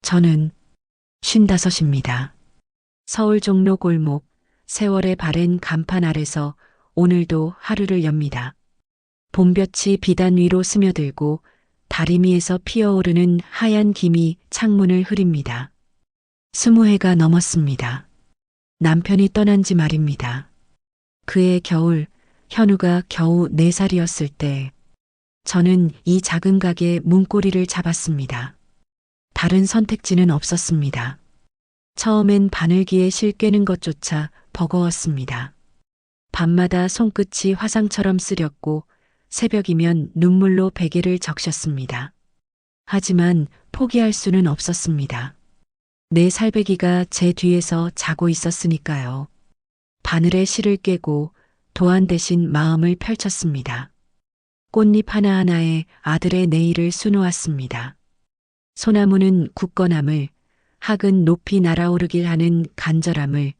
저는 55입니다. 서울 종로 골목, 세월의 바랜 간판 아래서 오늘도 하루를 엽니다. 봄볕이 비단 위로 스며들고 다리미에서 피어오르는 하얀 김이 창문을 흐립니다. 20해가 넘었습니다. 남편이 떠난 지 말입니다. 그해 겨울, 현우가 겨우 4살이었을 때 저는 이 작은 가게 문고리를 잡았습니다. 다른 선택지는 없었습니다. 처음엔 바늘기에 실 꿰는 것조차 버거웠습니다. 밤마다 손끝이 화상처럼 쓰렸고 새벽이면 눈물로 베개를 적셨습니다. 하지만 포기할 수는 없었습니다. 내 살배기가 제 뒤에서 자고 있었으니까요. 바늘에 실을 꿰고 도안 대신 마음을 펼쳤습니다. 꽃잎 하나하나에 아들의 내일을 수놓았습니다. 소나무는 굳건함을, 학은 높이 날아오르길 하는 간절함을,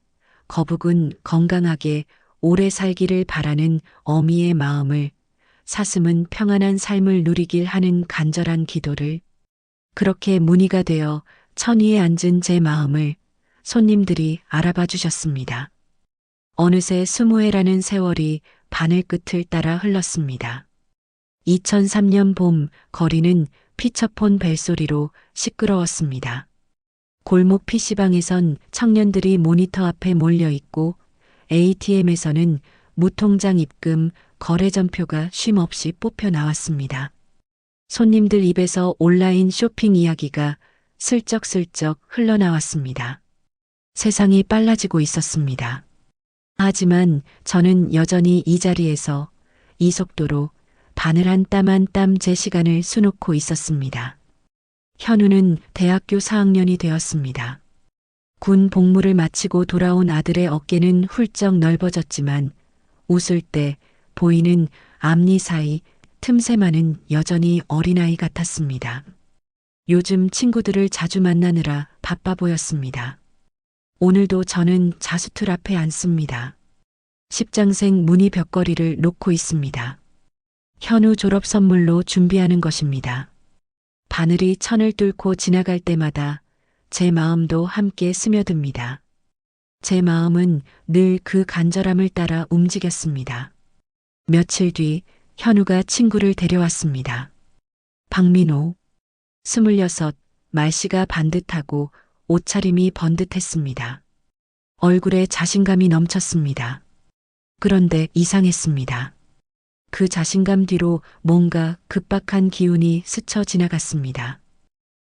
거북은 건강하게 오래 살기를 바라는 어미의 마음을, 사슴은 평안한 삶을 누리길 하는 간절한 기도를, 그렇게 무늬가 되어 천위에 앉은 제 마음을 손님들이 알아봐 주셨습니다. 어느새 20해라는 세월이 바늘 끝을 따라 흘렀습니다. 2003년 봄 거리는 피처폰 벨소리로 시끄러웠습니다. 골목 PC방에선 청년들이 모니터 앞에 몰려있고 ATM에서는 무통장 입금 거래전표가 쉼없이 뽑혀 나왔습니다. 손님들 입에서 온라인 쇼핑 이야기가 슬쩍슬쩍 흘러나왔습니다. 세상이 빨라지고 있었습니다. 하지만 저는 여전히 이 자리에서 이 속도로 바늘 한 땀 한 땀 제 시간을 수놓고 있었습니다. 현우는 대학교 4학년이 되었습니다. 군 복무를 마치고 돌아온 아들의 어깨는 훌쩍 넓어졌지만 웃을 때 보이는 앞니 사이 틈새만은 여전히 어린아이 같았습니다. 요즘 친구들을 자주 만나느라 바빠 보였습니다. 오늘도 저는 자수틀 앞에 앉습니다. 십장생 무늬 벽걸이를 놓고 있습니다. 현우 졸업 선물로 준비하는 것입니다. 바늘이 천을 뚫고 지나갈 때마다 제 마음도 함께 스며듭니다. 제 마음은 늘 그 간절함을 따라 움직였습니다. 며칠 뒤 현우가 친구를 데려왔습니다. 박민호, 26, 말씨가 반듯하고 옷차림이 번듯했습니다. 얼굴에 자신감이 넘쳤습니다. 그런데 이상했습니다. 그 자신감 뒤로 뭔가 급박한 기운이 스쳐 지나갔습니다.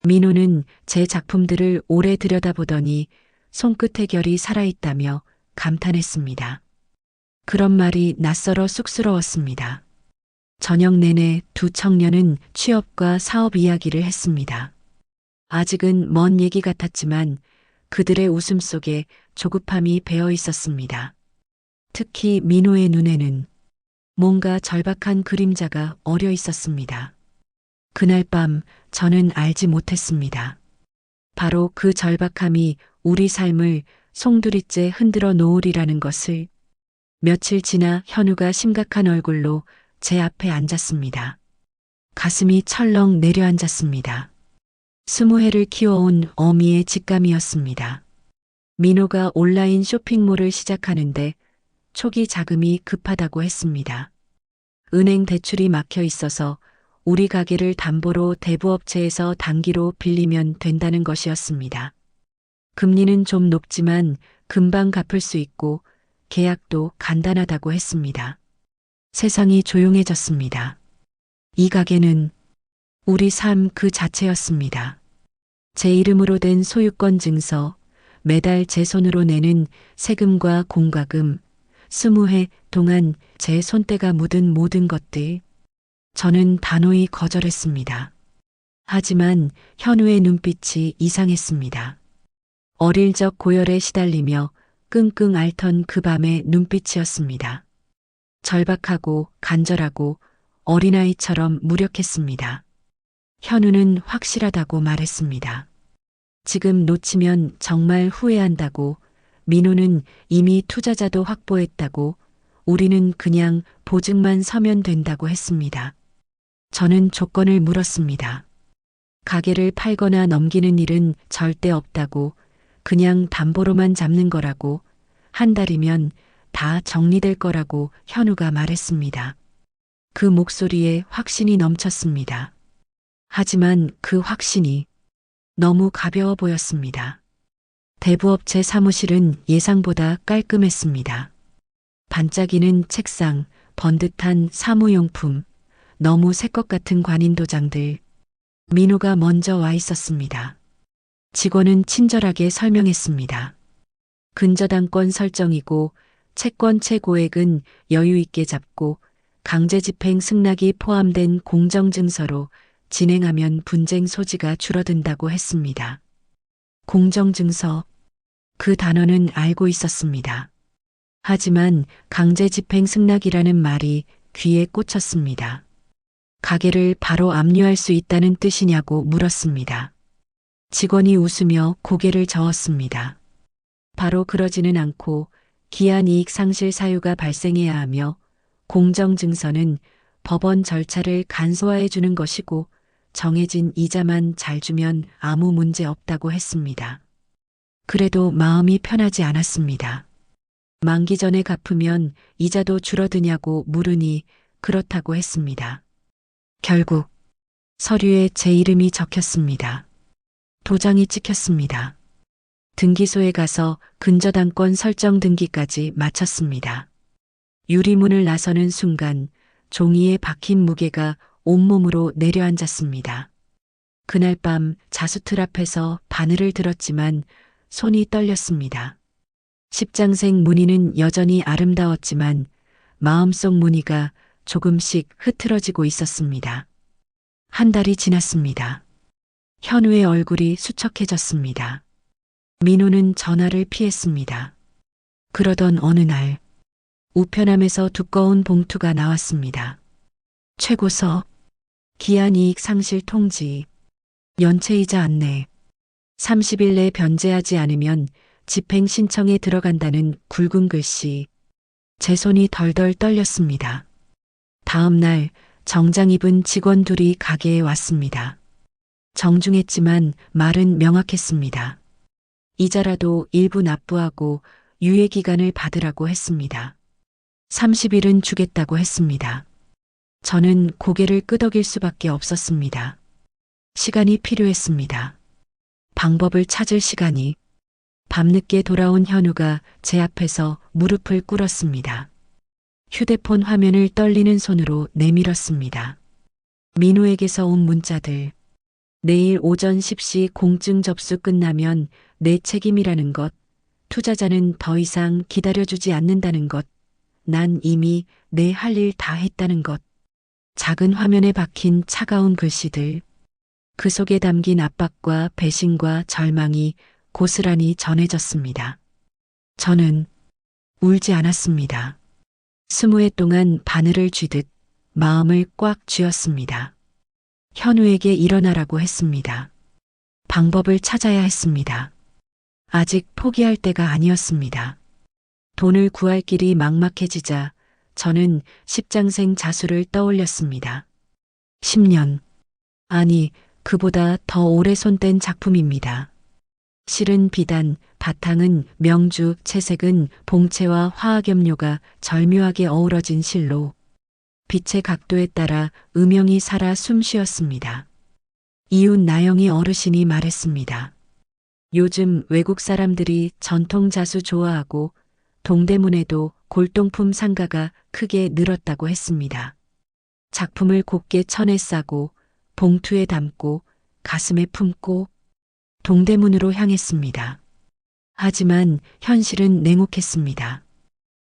민호는 제 작품들을 오래 들여다보더니 손끝의 결이 살아있다며 감탄했습니다. 그런 말이 낯설어 쑥스러웠습니다. 저녁 내내 두 청년은 취업과 사업 이야기를 했습니다. 아직은 먼 얘기 같았지만 그들의 웃음 속에 조급함이 배어 있었습니다. 특히 민호의 눈에는 뭔가 절박한 그림자가 어려 있었습니다. 그날 밤 저는 알지 못했습니다. 바로 그 절박함이 우리 삶을 송두리째 흔들어 놓으리라는 것을. 며칠 지나 현우가 심각한 얼굴로 제 앞에 앉았습니다. 가슴이 철렁 내려앉았습니다. 20해를 키워온 어미의 직감이었습니다. 민호가 온라인 쇼핑몰을 시작하는데 초기 자금이 급하다고 했습니다. 은행 대출이 막혀 있어서 우리 가게를 담보로 대부업체에서 단기로 빌리면 된다는 것이었습니다. 금리는 좀 높지만 금방 갚을 수 있고 계약도 간단하다고 했습니다. 세상이 조용해졌습니다. 이 가게는 우리 삶 그 자체였습니다. 제 이름으로 된 소유권 증서, 매달 제 손으로 내는 세금과 공과금, 20해 동안 제 손때가 묻은 모든 것들. 저는 단호히 거절했습니다. 하지만 현우의 눈빛이 이상했습니다. 어릴 적 고열에 시달리며 끙끙 앓던 그 밤의 눈빛이었습니다. 절박하고 간절하고 어린아이처럼 무력했습니다. 현우는 확실하다고 말했습니다. 지금 놓치면 정말 후회한다고. 민호는 이미 투자자도 확보했다고. 우리는 그냥 보증만 서면 된다고 했습니다. 저는 조건을 물었습니다. 가게를 팔거나 넘기는 일은 절대 없다고, 그냥 담보로만 잡는 거라고, 한 달이면 다 정리될 거라고 현우가 말했습니다. 그 목소리에 확신이 넘쳤습니다. 하지만 그 확신이 너무 가벼워 보였습니다. 대부업체 사무실은 예상보다 깔끔했습니다. 반짝이는 책상, 번듯한 사무용품, 너무 새 것 같은 관인도장들. 민호가 먼저 와 있었습니다. 직원은 친절하게 설명했습니다. 근저당권 설정이고 채권 최고액은 여유 있게 잡고 강제집행 승낙이 포함된 공정증서로 진행하면 분쟁 소지가 줄어든다고 했습니다. 공정증서. 그 단어는 알고 있었습니다. 하지만 강제집행 승낙이라는 말이 귀에 꽂혔습니다. 가게를 바로 압류할 수 있다는 뜻이냐고 물었습니다. 직원이 웃으며 고개를 저었습니다. 바로 그러지는 않고 기한 이익 상실 사유가 발생해야 하며 공정증서는 법원 절차를 간소화해 주는 것이고 정해진 이자만 잘 주면 아무 문제 없다고 했습니다. 그래도 마음이 편하지 않았습니다. 만기 전에 갚으면 이자도 줄어드냐고 물으니 그렇다고 했습니다. 결국 서류에 제 이름이 적혔습니다. 도장이 찍혔습니다. 등기소에 가서 근저당권 설정 등기까지 마쳤습니다. 유리문을 나서는 순간 종이에 박힌 무게가 온몸으로 내려앉았습니다. 그날 밤 자수틀 앞에서 바늘을 들었지만 손이 떨렸습니다. 십장생 무늬는 여전히 아름다웠지만 마음속 무늬가 조금씩 흐트러지고 있었습니다. 한 달이 지났습니다. 현우의 얼굴이 수척해졌습니다. 민호는 전화를 피했습니다. 그러던 어느 날 우편함에서 두꺼운 봉투가 나왔습니다. 최고서, 기한이익 상실 통지, 연체이자 안내, 30일 내 변제하지 않으면 집행 신청에 들어간다는 굵은 글씨. 제 손이 덜덜 떨렸습니다. 다음 날 정장 입은 직원 둘이 가게에 왔습니다. 정중했지만 말은 명확했습니다. 이자라도 일부 납부하고 유예 기간을 받으라고 했습니다. 30일은 주겠다고 했습니다. 저는 고개를 끄덕일 수밖에 없었습니다. 시간이 필요했습니다. 방법을 찾을 시간이. 밤늦게 돌아온 현우가 제 앞에서 무릎을 꿇었습니다. 휴대폰 화면을 떨리는 손으로 내밀었습니다. 민호에게서 온 문자들. 내일 오전 10시 공증 접수 끝나면 내 책임이라는 것. 투자자는 더 이상 기다려주지 않는다는 것. 난 이미 내 할 일 다 했다는 것. 작은 화면에 박힌 차가운 글씨들. 그 속에 담긴 압박과 배신과 절망이 고스란히 전해졌습니다. 저는 울지 않았습니다. 20회 동안 바늘을 쥐듯 마음을 꽉 쥐었습니다. 현우에게 일어나라고 했습니다. 방법을 찾아야 했습니다. 아직 포기할 때가 아니었습니다. 돈을 구할 길이 막막해지자 저는 십장생 자수를 떠올렸습니다. 10년. 아니, 그보다 더 오래 손댄 작품입니다. 실은 비단, 바탕은 명주, 채색은 봉채와 화학염료가 절묘하게 어우러진 실로 빛의 각도에 따라 음영이 살아 숨쉬었습니다. 이웃 나영이 어르신이 말했습니다. 요즘 외국 사람들이 전통 자수 좋아하고 동대문에도 골동품 상가가 크게 늘었다고 했습니다. 작품을 곱게 천에 싸고 봉투에 담고 가슴에 품고 동대문으로 향했습니다. 하지만 현실은 냉혹했습니다.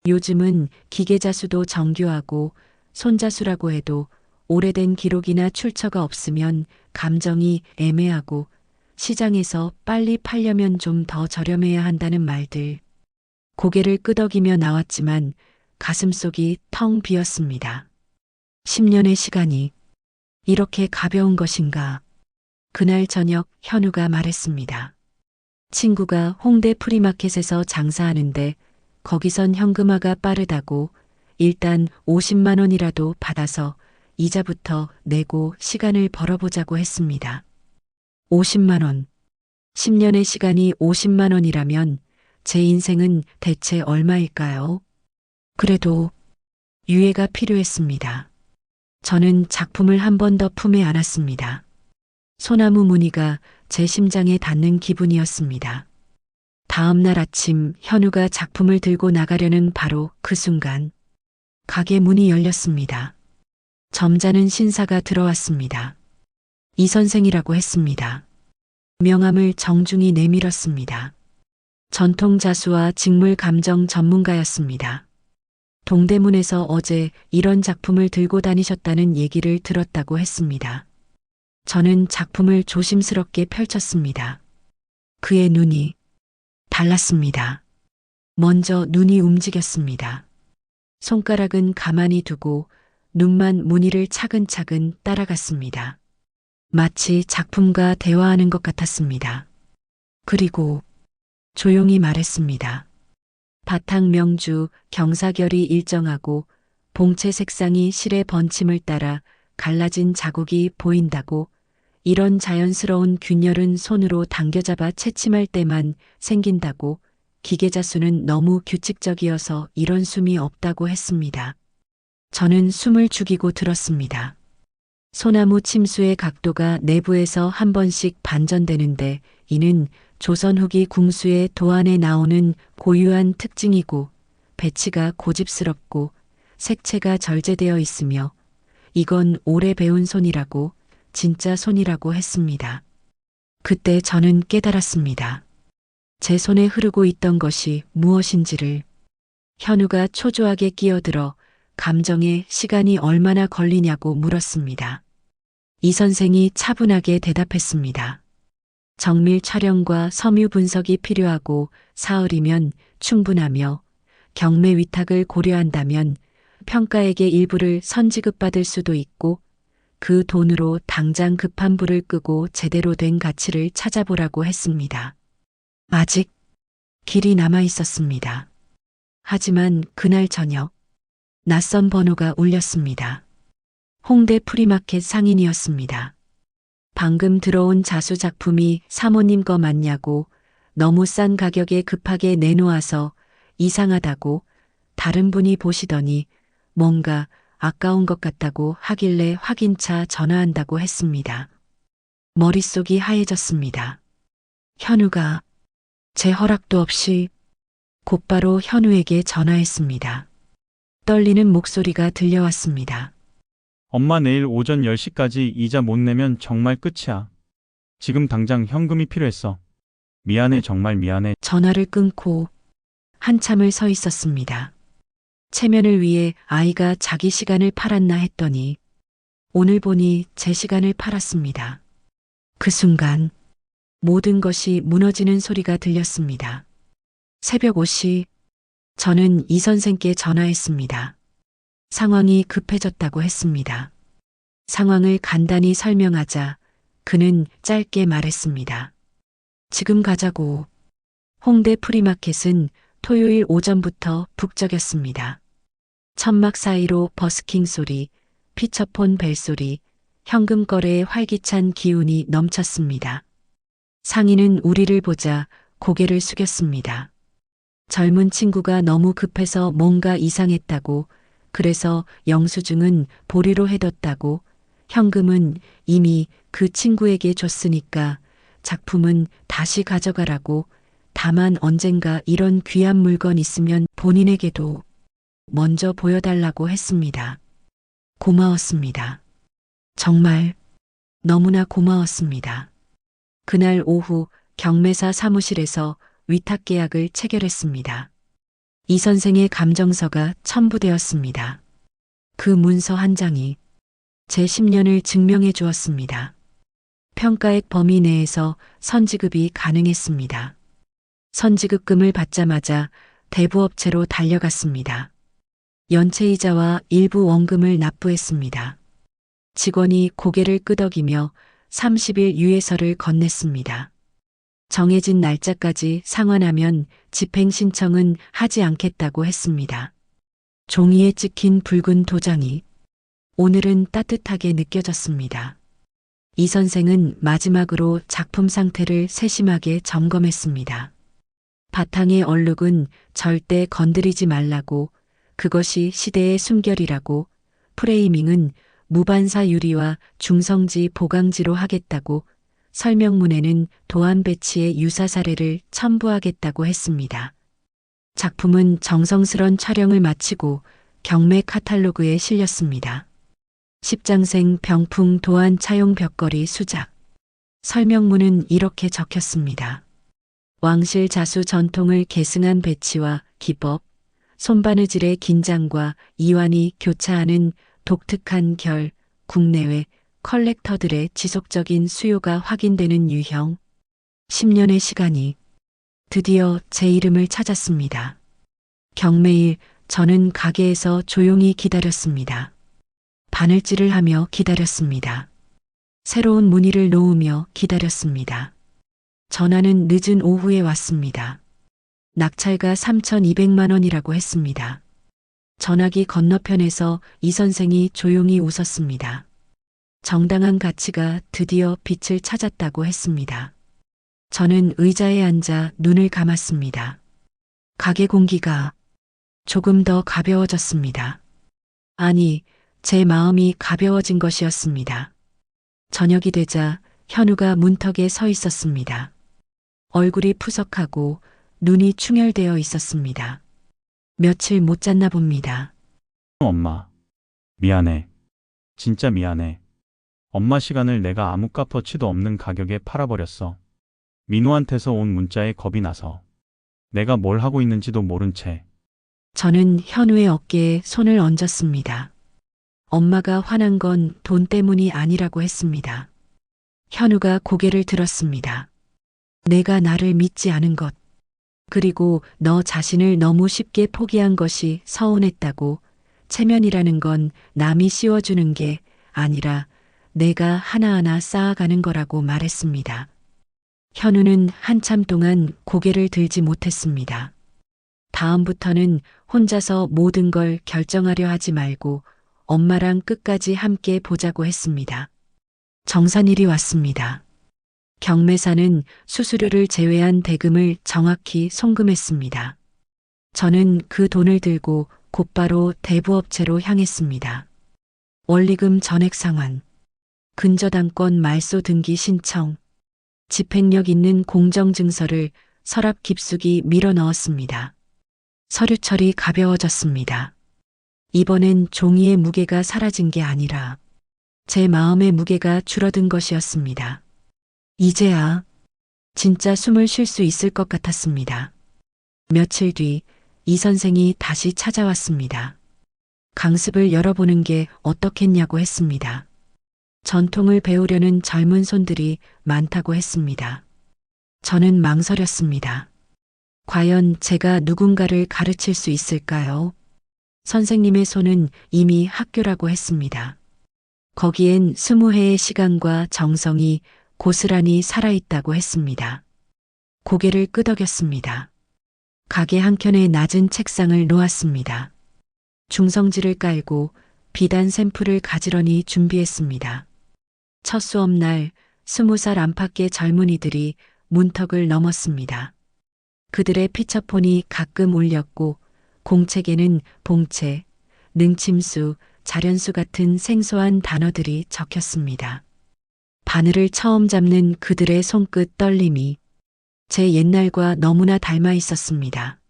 요즘은 기계자수도 정교하고 손자수라고 해도 오래된 기록이나 출처가 없으면 감정이 애매하고 시장에서 빨리 팔려면 좀 더 저렴해야 한다는 말들. 고개를 끄덕이며 나왔지만 가슴속이 텅 비었습니다. 10년의 시간이 이렇게 가벼운 것인가. 그날 저녁 현우가 말했습니다. 친구가 홍대 프리마켓에서 장사하는데 거기선 현금화가 빠르다고 일단 50만 원이라도 받아서 이자부터 내고 시간을 벌어보자고 했습니다. 50만 원. 10년의 시간이 50만 원이라면 제 인생은 대체 얼마일까요? 그래도 유예가 필요했습니다. 저는 작품을 한 번 더 품에 안았습니다. 소나무 무늬가 제 심장에 닿는 기분이었습니다. 다음 날 아침 현우가 작품을 들고 나가려는 바로 그 순간 가게 문이 열렸습니다. 점잖은 신사가 들어왔습니다. 이 선생이라고 했습니다. 명함을 정중히 내밀었습니다. 전통 자수와 직물 감정 전문가였습니다. 동대문에서 어제 이런 작품을 들고 다니셨다는 얘기를 들었다고 했습니다. 저는 작품을 조심스럽게 펼쳤습니다. 그의 눈이 달랐습니다. 먼저 눈이 움직였습니다. 손가락은 가만히 두고 눈만 무늬를 차근차근 따라갔습니다. 마치 작품과 대화하는 것 같았습니다. 그리고 조용히 말했습니다. 바탕 명주 경사결이 일정하고 봉체 색상이 실의 번침을 따라 갈라진 자국이 보인다고 이런 자연스러운 균열은 손으로 당겨잡아 채침할 때만 생긴다고 기계자수는 너무 규칙적이어서 이런 숨이 없다고 했습니다. 저는 숨을 죽이고 들었습니다. 소나무 침수의 각도가 내부에서 한 번씩 반전되는데 이는 조선 후기 궁수의 도안에 나오는 고유한 특징이고 배치가 고집스럽고 색채가 절제되어 있으며 이건 오래 배운 손이라고 진짜 손이라고 했습니다. 그때 저는 깨달았습니다. 제 손에 흐르고 있던 것이 무엇인지를. 현우가 초조하게 끼어들어 감정에 시간이 얼마나 걸리냐고 물었습니다. 이 선생이 차분하게 대답했습니다. 정밀 촬영과 섬유 분석이 필요하고 사흘이면 충분하며 경매 위탁을 고려한다면 평가액의 일부를 선지급받을 수도 있고 그 돈으로 당장 급한 불을 끄고 제대로 된 가치를 찾아보라고 했습니다. 아직 길이 남아 있었습니다. 하지만 그날 저녁 낯선 번호가 울렸습니다. 홍대 프리마켓 상인이었습니다. 방금 들어온 자수 작품이 사모님 거 맞냐고 너무 싼 가격에 급하게 내놓아서 이상하다고 다른 분이 보시더니 뭔가 아까운 것 같다고 하길래 확인차 전화한다고 했습니다. 머릿속이 하얘졌습니다. 현우가 제 허락도 없이 곧바로 현우에게 전화했습니다. 떨리는 목소리가 들려왔습니다. 엄마 내일 오전 10시까지 이자 못 내면 정말 끝이야. 지금 당장 현금이 필요했어. 미안해, 정말 미안해. 전화를 끊고 한참을 서 있었습니다. 체면을 위해 아이가 자기 시간을 팔았나 했더니 오늘 보니 제 시간을 팔았습니다. 그 순간 모든 것이 무너지는 소리가 들렸습니다. 새벽 5시 저는 이 선생께 전화했습니다. 상황이 급해졌다고 했습니다. 상황을 간단히 설명하자 그는 짧게 말했습니다. 지금 가자고. 홍대 프리마켓은 토요일 오전부터 북적였습니다. 천막 사이로 버스킹 소리, 피처폰 벨소리, 현금 거래의 활기찬 기운이 넘쳤습니다. 상인은 우리를 보자 고개를 숙였습니다. 젊은 친구가 너무 급해서 뭔가 이상했다고, 그래서 영수증은 보리로 해뒀다고, 현금은 이미 그 친구에게 줬으니까 작품은 다시 가져가라고, 다만 언젠가 이런 귀한 물건 있으면 본인에게도 먼저 보여달라고 했습니다. 고마웠습니다. 정말 너무나 고마웠습니다. 그날 오후 경매사 사무실에서 위탁 계약을 체결했습니다. 이 선생의 감정서가 첨부되었습니다. 그 문서 한 장이 제 10년을 증명해 주었습니다. 평가액 범위 내에서 선지급이 가능했습니다. 선지급금을 받자마자 대부업체로 달려갔습니다. 연체이자와 일부 원금을 납부했습니다. 직원이 고개를 끄덕이며 30일 유예서를 건넸습니다. 정해진 날짜까지 상환하면 집행 신청은 하지 않겠다고 했습니다. 종이에 찍힌 붉은 도장이 오늘은 따뜻하게 느껴졌습니다. 이 선생은 마지막으로 작품 상태를 세심하게 점검했습니다. 바탕의 얼룩은 절대 건드리지 말라고, 그것이 시대의 숨결이라고, 프레이밍은 무반사 유리와 중성지 보강지로 하겠다고, 설명문에는 도안 배치의 유사 사례를 첨부하겠다고 했습니다. 작품은 정성스런 촬영을 마치고 경매 카탈로그에 실렸습니다. 십장생 병풍 도안 차용 벽걸이 수작. 설명문은 이렇게 적혔습니다. 왕실 자수 전통을 계승한 배치와 기법, 손바느질의 긴장과 이완이 교차하는 독특한 결, 국내외 컬렉터들의 지속적인 수요가 확인되는 유형. 10년의 시간이 드디어 제 이름을 찾았습니다. 경매일 저는 가게에서 조용히 기다렸습니다. 바늘질을 하며 기다렸습니다. 새로운 무늬를 놓으며 기다렸습니다. 전화는 늦은 오후에 왔습니다. 낙찰가 3,200만 원이라고 했습니다. 전화기 건너편에서 이 선생이 조용히 웃었습니다. 정당한 가치가 드디어 빛을 찾았다고 했습니다. 저는 의자에 앉아 눈을 감았습니다. 가게 공기가 조금 더 가벼워졌습니다. 아니, 제 마음이 가벼워진 것이었습니다. 저녁이 되자 현우가 문턱에 서 있었습니다. 얼굴이 푸석하고 눈이 충혈되어 있었습니다. 며칠 못 잤나 봅니다. 엄마. 미안해. 진짜 미안해. 엄마 시간을 내가 아무 값어치도 없는 가격에 팔아버렸어. 민호한테서 온 문자에 겁이 나서. 내가 뭘 하고 있는지도 모른 채. 저는 현우의 어깨에 손을 얹었습니다. 엄마가 화난 건 돈 때문이 아니라고 했습니다. 현우가 고개를 들었습니다. 내가 나를 믿지 않은 것, 그리고 너 자신을 너무 쉽게 포기한 것이 서운했다고. 체면이라는 건 남이 씌워주는 게 아니라 내가 하나하나 쌓아가는 거라고 말했습니다. 현우는 한참 동안 고개를 들지 못했습니다. 다음부터는 혼자서 모든 걸 결정하려 하지 말고 엄마랑 끝까지 함께 보자고 했습니다. 정산일이 왔습니다. 경매사는 수수료를 제외한 대금을 정확히 송금했습니다. 저는 그 돈을 들고 곧바로 대부업체로 향했습니다. 원리금 전액 상환, 근저당권 말소 등기 신청, 집행력 있는 공정증서를 서랍 깊숙이 밀어 넣었습니다. 서류 처리 가벼워졌습니다. 이번엔 종이의 무게가 사라진 게 아니라 제 마음의 무게가 줄어든 것이었습니다. 이제야 진짜 숨을 쉴 수 있을 것 같았습니다. 며칠 뒤 이 선생이 다시 찾아왔습니다. 강습을 열어보는 게 어떻겠냐고 했습니다. 전통을 배우려는 젊은 손들이 많다고 했습니다. 저는 망설였습니다. 과연 제가 누군가를 가르칠 수 있을까요? 선생님의 손은 이미 학교라고 했습니다. 거기엔 20회의 시간과 정성이 고스란히 살아있다고 했습니다. 고개를 끄덕였습니다. 가게 한켠에 낮은 책상을 놓았습니다. 중성지를 깔고 비단 샘플을 가지런히 준비했습니다. 첫 수업날 20살 안팎의 젊은이들이 문턱을 넘었습니다. 그들의 피처폰이 가끔 울렸고 공책에는 봉채, 능침수, 자련수 같은 생소한 단어들이 적혔습니다. 바늘을 처음 잡는 그들의 손끝 떨림이 제 옛날과 너무나 닮아 있었습니다.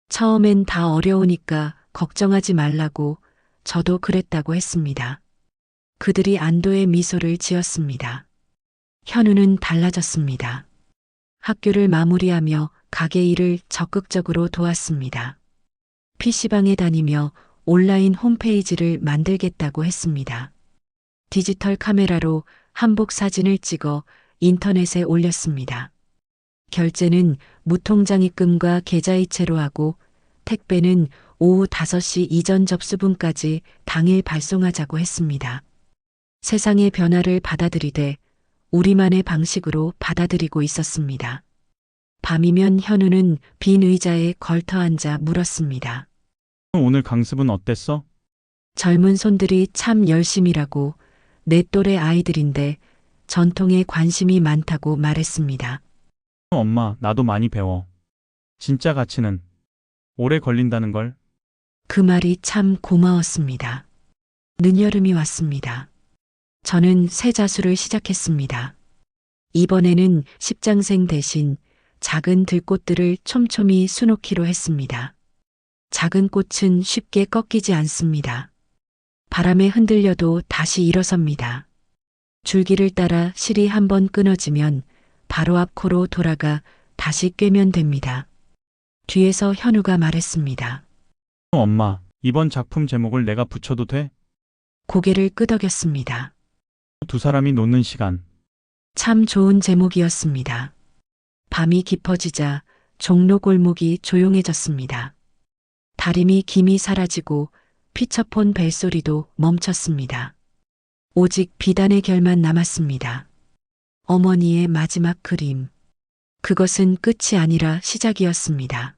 처음엔 다 어려우니까 걱정하지 말라고 저도 그랬다고 했습니다. 그들이 안도의 미소를 지었습니다. 현우는 달라졌습니다. 학교를 마무리하며 가게 일을 적극적으로 도왔습니다. PC방에 다니며 온라인 홈페이지를 만들겠다고 했습니다. 디지털 카메라로 한복 사진을 찍어 인터넷에 올렸습니다. 결제는 무통장 입금과 계좌이체로 하고 택배는 오후 5시 이전 접수분까지 당일 발송하자고 했습니다. 세상의 변화를 받아들이되 우리만의 방식으로 받아들이고 있었습니다. 밤이면 현우는 빈 의자에 걸터 앉아 물었습니다. 오늘 강습은 어땠어? 젊은 손들이 참 열심이라고. 내 또래 아이들인데 전통에 관심이 많다고 말했습니다. 엄마, 나도 많이 배워. 진짜 가치는 오래 걸린다는 걸. 그 말이 참 고마웠습니다. 늦여름이 왔습니다. 저는 새 자수를 시작했습니다. 이번에는 십장생 대신 작은 들꽃들을 촘촘히 수놓기로 했습니다. 작은 꽃은 쉽게 꺾이지 않습니다. 바람에 흔들려도 다시 일어섭니다. 줄기를 따라 실이 한번 끊어지면 바로 앞 코로 돌아가 다시 꿰면 됩니다. 뒤에서 현우가 말했습니다. 엄마, 이번 작품 제목을 내가 붙여도 돼? 고개를 끄덕였습니다. 두 사람이 놓는 시간. 참 좋은 제목이었습니다. 밤이 깊어지자 종로 골목이 조용해졌습니다. 다림이 김이 사라지고 피처폰 벨소리도 멈췄습니다. 오직 비단의 결만 남았습니다. 어머니의 마지막 그림. 그것은 끝이 아니라 시작이었습니다.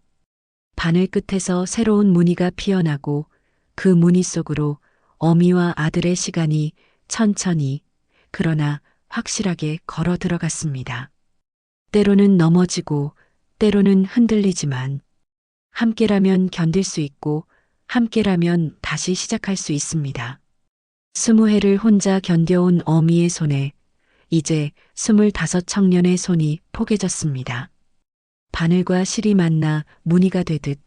바늘 끝에서 새로운 무늬가 피어나고 그 무늬 속으로 어미와 아들의 시간이 천천히 그러나 확실하게 걸어 들어갔습니다. 때로는 넘어지고 때로는 흔들리지만 함께라면 견딜 수 있고 함께라면 다시 시작할 수 있습니다. 20해를 혼자 견뎌온 어미의 손에 이제 25 청년의 손이 포개졌습니다. 바늘과 실이 만나 무늬가 되듯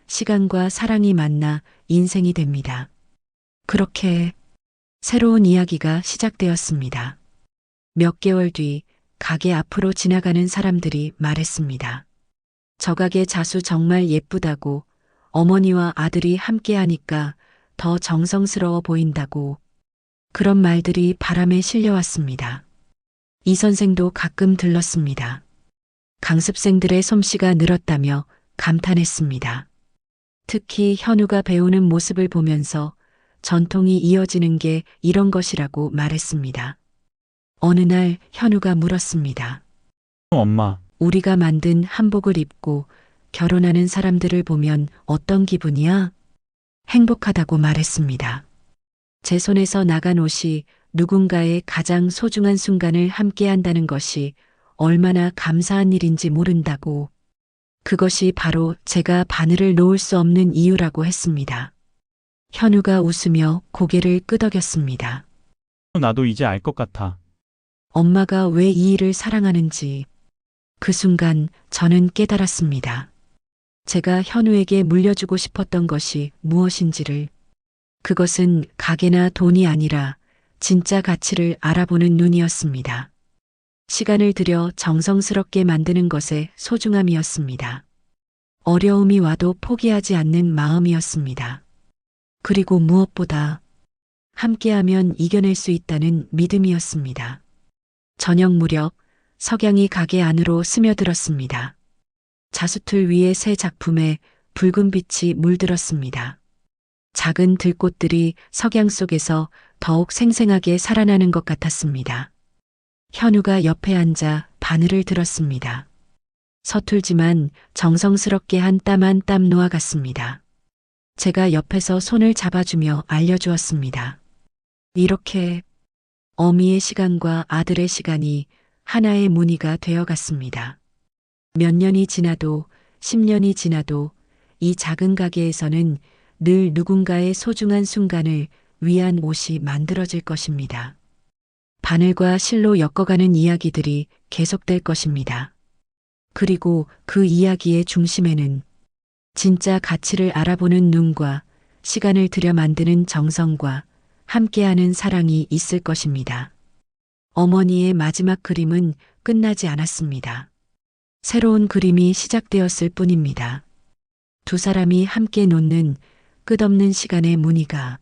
시간과 사랑이 만나 인생이 됩니다. 그렇게 새로운 이야기가 시작되었습니다. 몇 개월 뒤 가게 앞으로 지나가는 사람들이 말했습니다. 저 가게 자수 정말 예쁘다고, 어머니와 아들이 함께하니까 더 정성스러워 보인다고. 그런 말들이 바람에 실려왔습니다. 이 선생도 가끔 들렀습니다. 강습생들의 솜씨가 늘었다며 감탄했습니다. 특히 현우가 배우는 모습을 보면서 전통이 이어지는 게 이런 것이라고 말했습니다. 어느 날 현우가 물었습니다. 엄마, 우리가 만든 한복을 입고 결혼하는 사람들을 보면 어떤 기분이야? 행복하다고 말했습니다. 제 손에서 나간 옷이 누군가의 가장 소중한 순간을 함께 한다는 것이 얼마나 감사한 일인지 모른다고. 그것이 바로 제가 바늘을 놓을 수 없는 이유라고 했습니다. 현우가 웃으며 고개를 끄덕였습니다. 나도 이제 알 것 같아. 엄마가 왜 이 일을 사랑하는지. 그 순간 저는 깨달았습니다. 제가 현우에게 물려주고 싶었던 것이 무엇인지를. 그것은 가게나 돈이 아니라 진짜 가치를 알아보는 눈이었습니다. 시간을 들여 정성스럽게 만드는 것의 소중함이었습니다. 어려움이 와도 포기하지 않는 마음이었습니다. 그리고 무엇보다 함께하면 이겨낼 수 있다는 믿음이었습니다. 저녁 무렵 석양이 가게 안으로 스며들었습니다. 자수틀 위의 새 작품에 붉은 빛이 물들었습니다. 작은 들꽃들이 석양 속에서 더욱 생생하게 살아나는 것 같았습니다. 현우가 옆에 앉아 바늘을 들었습니다. 서툴지만 정성스럽게 한 땀 한 땀 놓아갔습니다. 제가 옆에서 손을 잡아주며 알려주었습니다. 이렇게 어미의 시간과 아들의 시간이 하나의 무늬가 되어갔습니다. 몇 년이 지나도 10년이 지나도 이 작은 가게에서는 늘 누군가의 소중한 순간을 위한 옷이 만들어질 것입니다. 바늘과 실로 엮어가는 이야기들이 계속될 것입니다. 그리고 그 이야기의 중심에는 진짜 가치를 알아보는 눈과 시간을 들여 만드는 정성과 함께하는 사랑이 있을 것입니다. 어머니의 마지막 그림은 끝나지 않았습니다. 새로운 그림이 시작되었을 뿐입니다. 두 사람이 함께 놓는 끝없는 시간의 무늬가